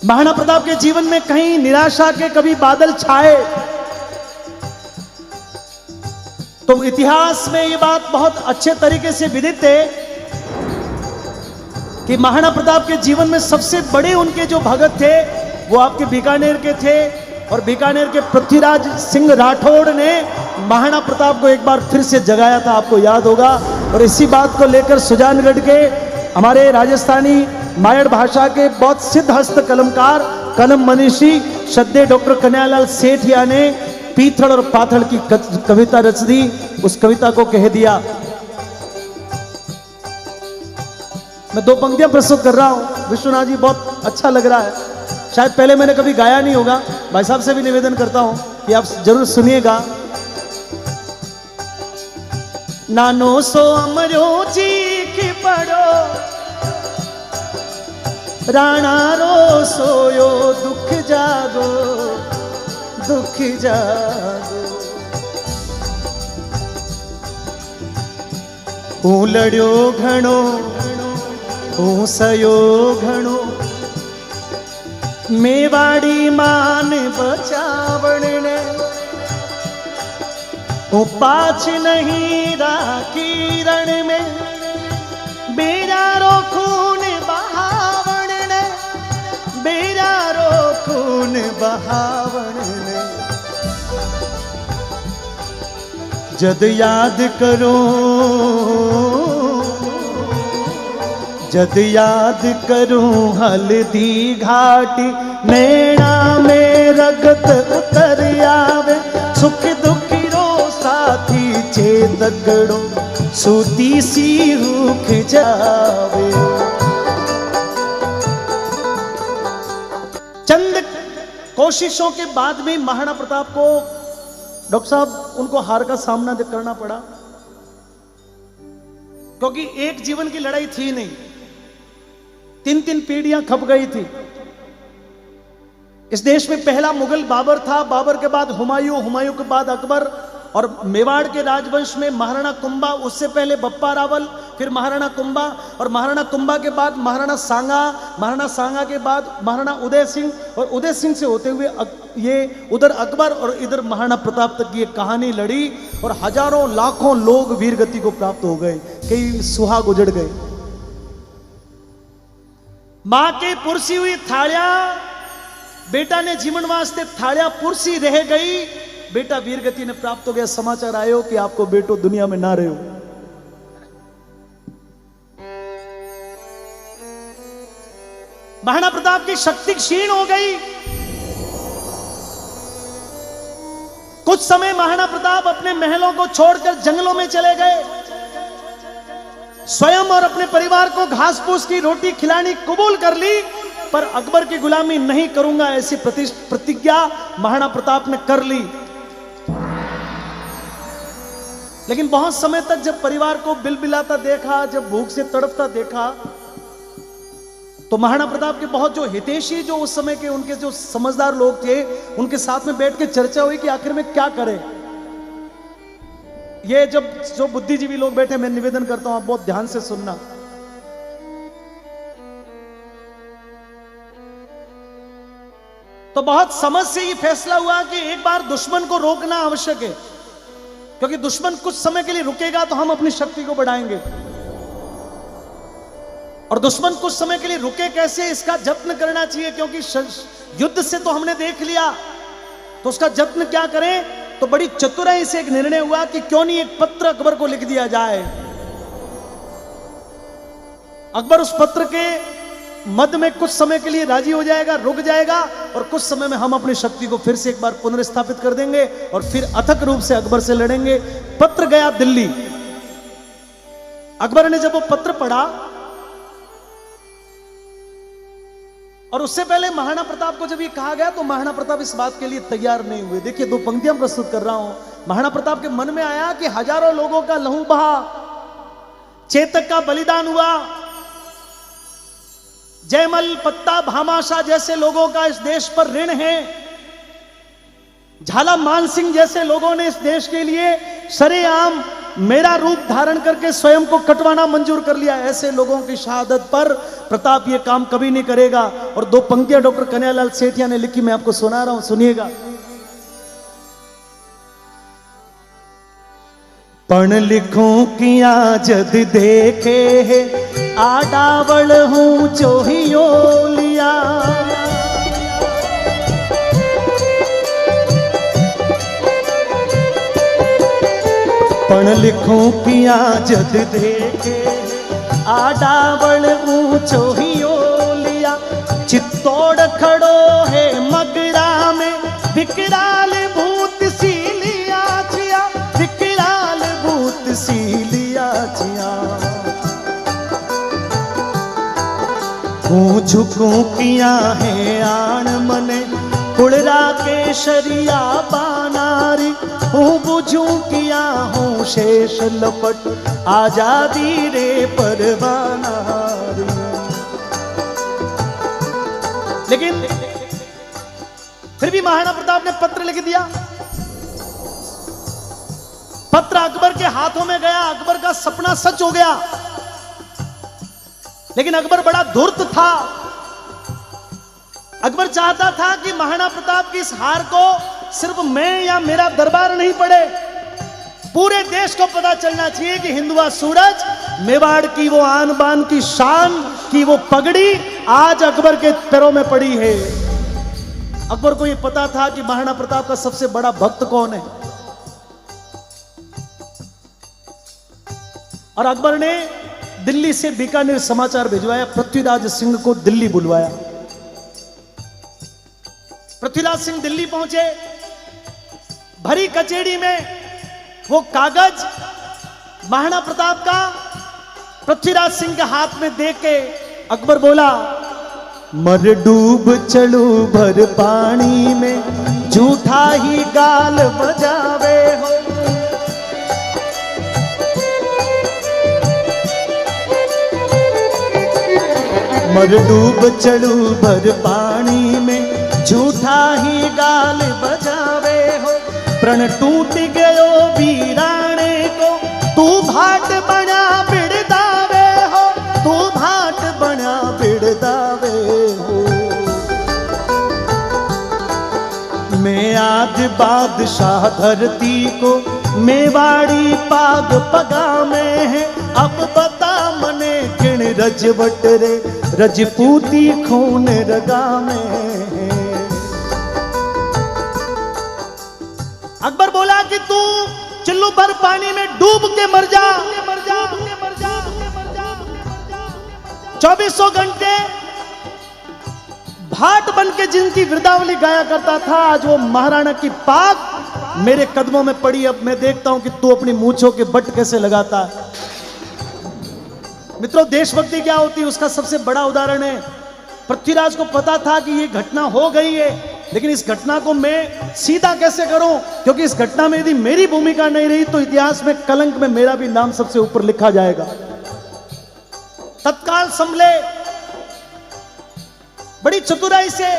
महाराणा प्रताप के जीवन में कहीं निराशा के कभी बादल छाए तो इतिहास में ये बात बहुत अच्छे तरीके से विदित है कि महाराणा प्रताप के जीवन में सबसे बड़े उनके जो भगत थे वो आपके बीकानेर के थे। और बीकानेर के पृथ्वीराज सिंह राठौड़ ने महाराणा प्रताप को एक बार फिर से जगाया था, आपको याद होगा। और इसी बात को लेकर सुजानगढ़ के हमारे राजस्थानी मायड़ भाषा के बहुत सिद्ध हस्त कलमकार कलम मनीषी श्रद्धेय डॉक्टर कन्हैयालाल सेठिया ने पीथड़ और पाथड़ की कविता रच दी। उस कविता को कह दिया, मैं दो पंक्तियां प्रस्तुत कर रहा हूं। विश्वनाथ जी बहुत अच्छा लग रहा है, शायद पहले मैंने कभी गाया नहीं होगा। भाई साहब से भी निवेदन करता हूं कि आप जरूर सुनिएगा। नानो सो अमरो चीख पड़ो राणा रो सोयो दुख जागो दुख जागो। हूँ लड़ियो घणो हूँ सयो घणो मेवाड़ी मान बचावण ने हूँ पाछ नहीं राखी रण में बेरारो खून बहावण ने बेरारो खून बहावण ने। जद याद करो जद याद करूं हल्दी घाटी नैना में रगत उतर आवे सुख दुखी रो साथी चेतकड़ो सूती सी रूख जावे। चंद कोशिशों के बाद में महाराणा प्रताप को डॉक्टर साहब उनको हार का सामना करना पड़ा, क्योंकि एक जीवन की लड़ाई थी नहीं, तीन तीन पीढ़ियां खप गई थी। इस देश में पहला मुगल बाबर था, बाबर के बाद हुमायूं, हुमायूं के बाद अकबर, और मेवाड़ के राजवंश में महाराणा कुंभा, उससे पहले बप्पा रावल, फिर महाराणा कुंभा, और महाराणा कुंभा के बाद महाराणा सांगा, महाराणा सांगा के बाद महाराणा उदय सिंह, और उदय सिंह से होते हुए ये उधर अकबर और इधर महाराणा प्रताप तक ये कहानी लड़ी। और हजारों लाखों लोग वीरगति को प्राप्त हो गए, कई सुहाग उजड़ गए। मां के पुरसी हुई थालियां बेटा ने जीवन वास्ते थालियां पुरसी रह गई, बेटा वीरगति ने प्राप्त हो गया। समाचार आयो कि आपको बेटो दुनिया में ना रहे हो। महाराणा प्रताप की शक्ति क्षीण हो गई। कुछ समय महाराणा प्रताप अपने महलों को छोड़कर जंगलों में चले गए, स्वयं और अपने परिवार को घास फूस की रोटी खिलानी कबूल कर ली, पर अकबर की गुलामी नहीं करूंगा ऐसी प्रतिज्ञा महाराणा प्रताप ने कर ली। लेकिन बहुत समय तक जब परिवार को बिलबिलाता देखा, जब भूख से तड़पता देखा, तो महाराणा प्रताप के बहुत जो हितैषी, जो उस समय के उनके जो समझदार लोग थे, उनके साथ में बैठ के चर्चा हुई कि आखिर में क्या करें। ये जब जो बुद्धिजीवी लोग बैठे, मैं निवेदन करता हूं आप बहुत ध्यान से सुनना। तो बहुत समझ से ये फैसला हुआ कि एक बार दुश्मन को रोकना आवश्यक है, क्योंकि दुश्मन कुछ समय के लिए रुकेगा तो हम अपनी शक्ति को बढ़ाएंगे, और दुश्मन कुछ समय के लिए रुके कैसे, इसका जत्न करना चाहिए। क्योंकि युद्ध से तो हमने देख लिया, तो उसका जत्न क्या करें। तो बड़ी चतुराई से एक निर्णय हुआ कि क्यों नहीं एक पत्र अकबर को लिख दिया जाए। अकबर उस पत्र के मध्य में कुछ समय के लिए राजी हो जाएगा, रुक जाएगा, और कुछ समय में हम अपनी शक्ति को फिर से एक बार पुनर्स्थापित कर देंगे और फिर अथक रूप से अकबर से लड़ेंगे। पत्र गया दिल्ली। अकबर ने जब वो पत्र पढ़ा, और उससे पहले महाराणा प्रताप को जब ये कहा गया, तो महाराणा प्रताप इस बात के लिए तैयार नहीं हुए। देखिए, दो पंक्तियां प्रस्तुत कर रहा हूं। महाराणा प्रताप के मन में आया कि हजारों लोगों का लहू बहा, चेतक का बलिदान हुआ, जयमल, पत्ता, भामाशाह जैसे लोगों का इस देश पर ऋण है, झाला मान सिंह जैसे लोगों ने इस देश के लिए सरेआम मेरा रूप धारण करके स्वयं को कटवाना मंजूर कर लिया। ऐसे लोगों की शहादत पर प्रताप ये काम कभी नहीं करेगा। और दो पंक्तियां डॉक्टर कन्हैयालाल सेठिया ने लिखी, मैं आपको सुना रहा हूं, सुनिएगा। पण लिखूं किया जद देखे है, आडावल हूं चोहियो लिया। पण लिखूं किया जद देखे, आडावल ऊंचो ही लिया। चित्तौड़ खड़ो है मगरा में, विकराल भूत सी लिया छिया, विकराल भूत सी लिया छिया। झुकूं किया है आण मने, कुड़रा के शरिया बानारी। हूँ बुझूं किया हूँ शेष लपट, आजादी रे परवाना रे। लेकिन फिर भी महाराणा प्रताप ने पत्र लिख दिया। पत्र अकबर के हाथों में गया, अकबर का सपना सच हो गया। लेकिन अकबर बड़ा धूर्त था। अकबर चाहता था कि महाराणा प्रताप की इस हार को सिर्फ मैं या मेरा दरबार नहीं पड़े, पूरे देश को पता चलना चाहिए कि हिंदुआ सूरज, मेवाड़ की वो आन बान की शान की वो पगड़ी आज अकबर के पैरों में पड़ी है। अकबर को यह पता था कि महाराणा प्रताप का सबसे बड़ा भक्त कौन है। और अकबर ने दिल्ली से बीकानेर समाचार भिजवाया, पृथ्वीराज सिंह को दिल्ली बुलवाया। पृथ्वीराज सिंह दिल्ली पहुंचे। भरी कचेरी में वो कागज महाराणा प्रताप का पृथ्वीराज सिंह के हाथ में दे के अकबर बोला, मर डूब चलू भर पानी में, झूठा ही गाल बजावे हो। मर डूब चलू भर पानी में, झूठा ही गाल बजावे हो। प्रण टूट गयो वीराणे को, तू भाट बना बिड़दावे हो, तू भाट बना बिड़दावे हो। मैं आज बादशाह धरती को, मेवाड़ी पाग पगा में है। अब बता मने किण रजवट रे, रजपूती खून रगा में है। अकबर बोला कि तू चिल्लू भर पानी में डूब के मर जा, 2400 घंटे भाट बन के जिनकी वृद्धावली गाया करता था, आज वो महाराणा की पाग मेरे कदमों में पड़ी। अब मैं देखता हूं कि तू अपनी मूंछों के बट कैसे लगाता है। मित्रों, देशभक्ति क्या होती है उसका सबसे बड़ा उदाहरण है, पृथ्वीराज को पता था कि ये घटना हो गई है, लेकिन इस घटना को मैं सीधा कैसे करूं, क्योंकि इस घटना में यदि मेरी भूमिका नहीं रही तो इतिहास में कलंक में मेरा भी नाम सबसे ऊपर लिखा जाएगा। तत्काल संभले, बड़ी चतुराई से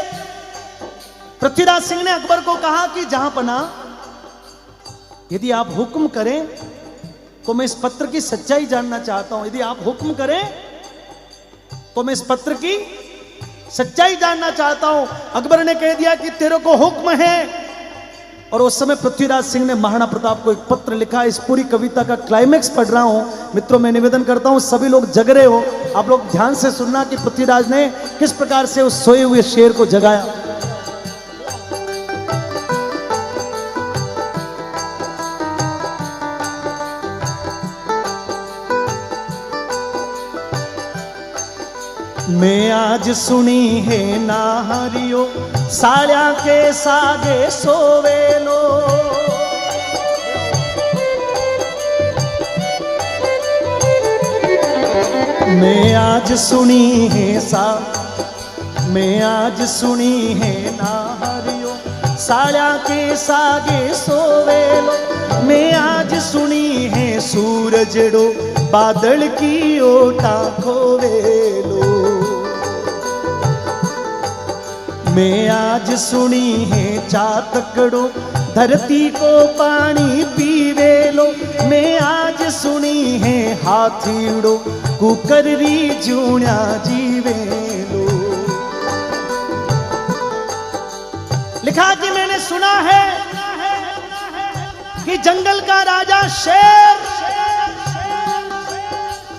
पृथ्वीराज सिंह ने अकबर को कहा कि जहां पना, यदि आप हुक्म करें तो मैं इस पत्र की सच्चाई जानना चाहता हूं। यदि आप हुक्म करें तो मैं इस पत्र की सच्चाई जानना चाहता हूं। अकबर ने कह दिया कि तेरे को हुक्म है। और उस समय पृथ्वीराज सिंह ने महाराणा प्रताप को एक पत्र लिखा। इस पूरी कविता का क्लाइमेक्स पढ़ रहा हूं। मित्रों, मैं निवेदन करता हूं सभी लोग जग रहे हो, आप लोग ध्यान से सुनना कि पृथ्वीराज ने किस प्रकार से उस सोए हुए शेर को जगाया। मैं आज सुनी है नाहरियो, साड़िया के सागे सोवेलो। मैं आज सुनी है नाहरियो, साड़िया के सागे सोवेलो। मैं आज सुनी है सूरजड़ो, बादल की ओटा खोवेलो। मैं आज सुनी है चातकड़ो, धरती को पानी पीवे लो, मैं आज सुनी है हाथीड़ो, कुकर री जूणा जीवे लो। लिखा कि मैंने सुना है कि जंगल का राजा शेर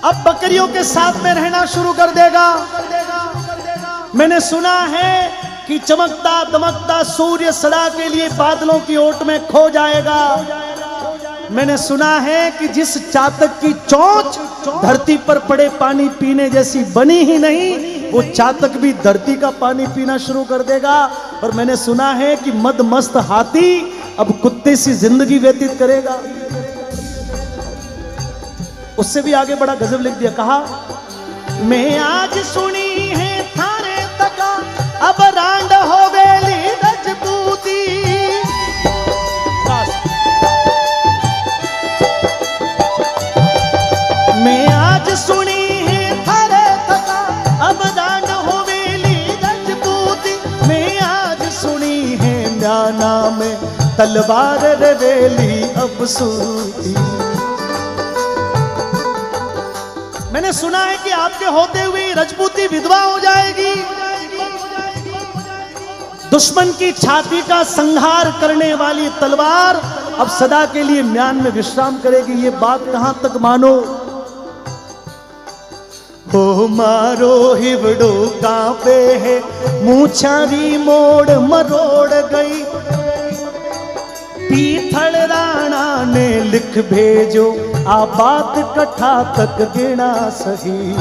अब बकरियों के साथ में रहना शुरू कर देगा। मैंने सुना है कि चमकता दमकता सूर्य सदा के लिए बादलों की ओट में खो जाएगा। मैंने सुना है कि जिस चातक की चोंच धरती पर पड़े पानी पीने जैसी बनी ही नहीं, वो चातक भी धरती का पानी पीना शुरू कर देगा। और मैंने सुना है कि मदमस्त हाथी अब कुत्ते सी जिंदगी व्यतीत करेगा। उससे भी आगे बड़ा गजब लिख दिया, कहा मैं आज सुनी है थारे तका, अब रांड हो गई रजपूती। मैं आज सुनी है थारे तका, अब रांड हो गई रजपूती। मैं आज सुनी है म्याना में तलवार रवेली अब सूती। मैंने सुना है कि आपके होते हुए रजपूती विधवा हो जाएगी। दुश्मन की छाती का संहार करने वाली तलवार अब सदा के लिए म्यान में विश्राम करेगी। ये बात कहां तक मानो। हो मारो हिवड़ो कांपे है, मूछारी मोड़ मरोड़ गई। पीथल राणा ने लिख भेजो, आ बात कथा तक गिना सही।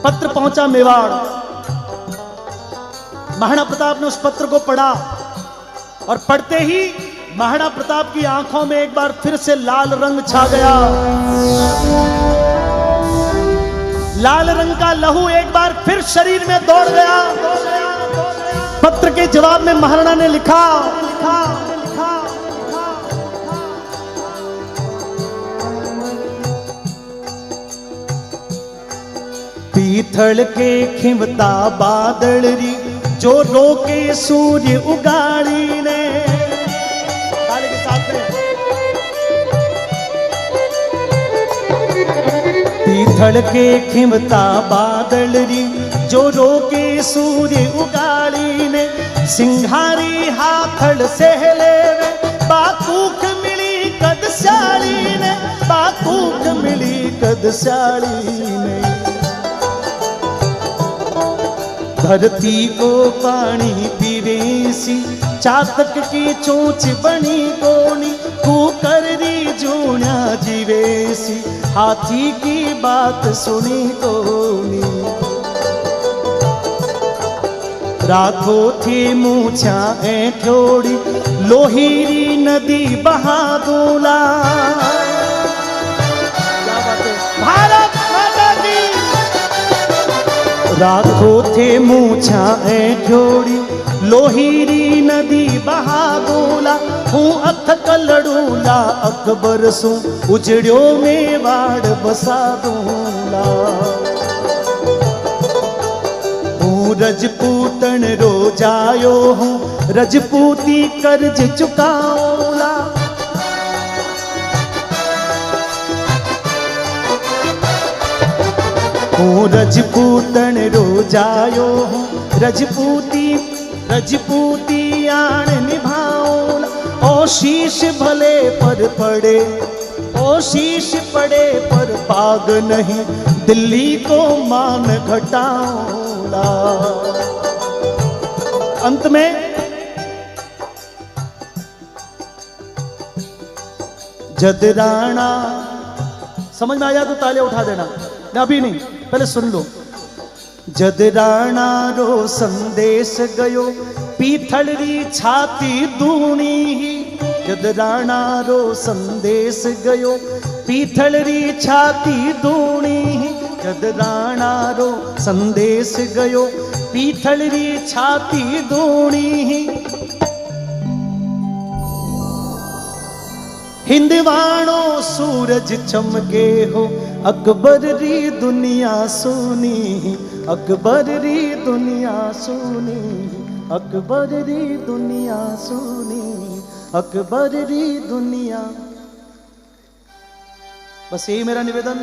पत्र पहुंचा मेवाड़। महाराणा प्रताप ने उस पत्र को पढ़ा और पढ़ते ही महाराणा प्रताप की आंखों में एक बार फिर से लाल रंग छा गया। लाल रंग का लहू एक बार फिर शरीर में दौड़ गया। पत्र के जवाब में महाराणा ने लिखा, पीथल के खिमता बादल री, जो रोके सूर्य उगाड़ी ने। ताली के साथ में। पीथल के खिमता बादल री, जो रोके सूर्य उगाड़ी ने। सिंघारी हाथड़ सहले वे, बाकूक मिली कद स्याली ने। बाकूक मिली कद स्याली ने। धरती को पानी पीवेसी, चातक की चोंच बनी कोनी। कुकर री जूणा जीवेसी, हाथी की बात सुनी कोनी। राखो थी मूछा ऐठोड़ी, लोहीरी नदी बहा दूला। भारत माता की। राखो थे मूछा ऐठोड़ी, लोहीरी नदी बहा दूला। हूँ अथ कलड़ूला अकबर सू, उजड़ियो मेवाड़ बसा दूला। रजपूतन रोजायो हूँ, रजपूती कर्ज चुकाऊला। हूँ रजपूतन रोजायो हूँ, रजपूती आन निभाऊला। ओ शीश भले पर पड़े, ओ शीश पड़े पर पाग नहीं, दिल्ली को मान घटाऊला। अंत में जदराणा, समझ में आया तो तालियां उठा देना, अभी नहीं, पहले सुन लो। जदराणा रो संदेश गयो, पीथल री छाती दूनी ही। जदराणा रो संदेश गयो, पीथल री छाती दूनी ही। जदराणा रो संदेश गयो, पीथल री छाती दूनी ही। हिंदवाणो सूरज चमके हो, अकबर री दुनिया सुनी। अकबर री दुनिया सुनी। अकबर री दुनिया सुनी, अकबर री दुनिया। बस यही मेरा निवेदन।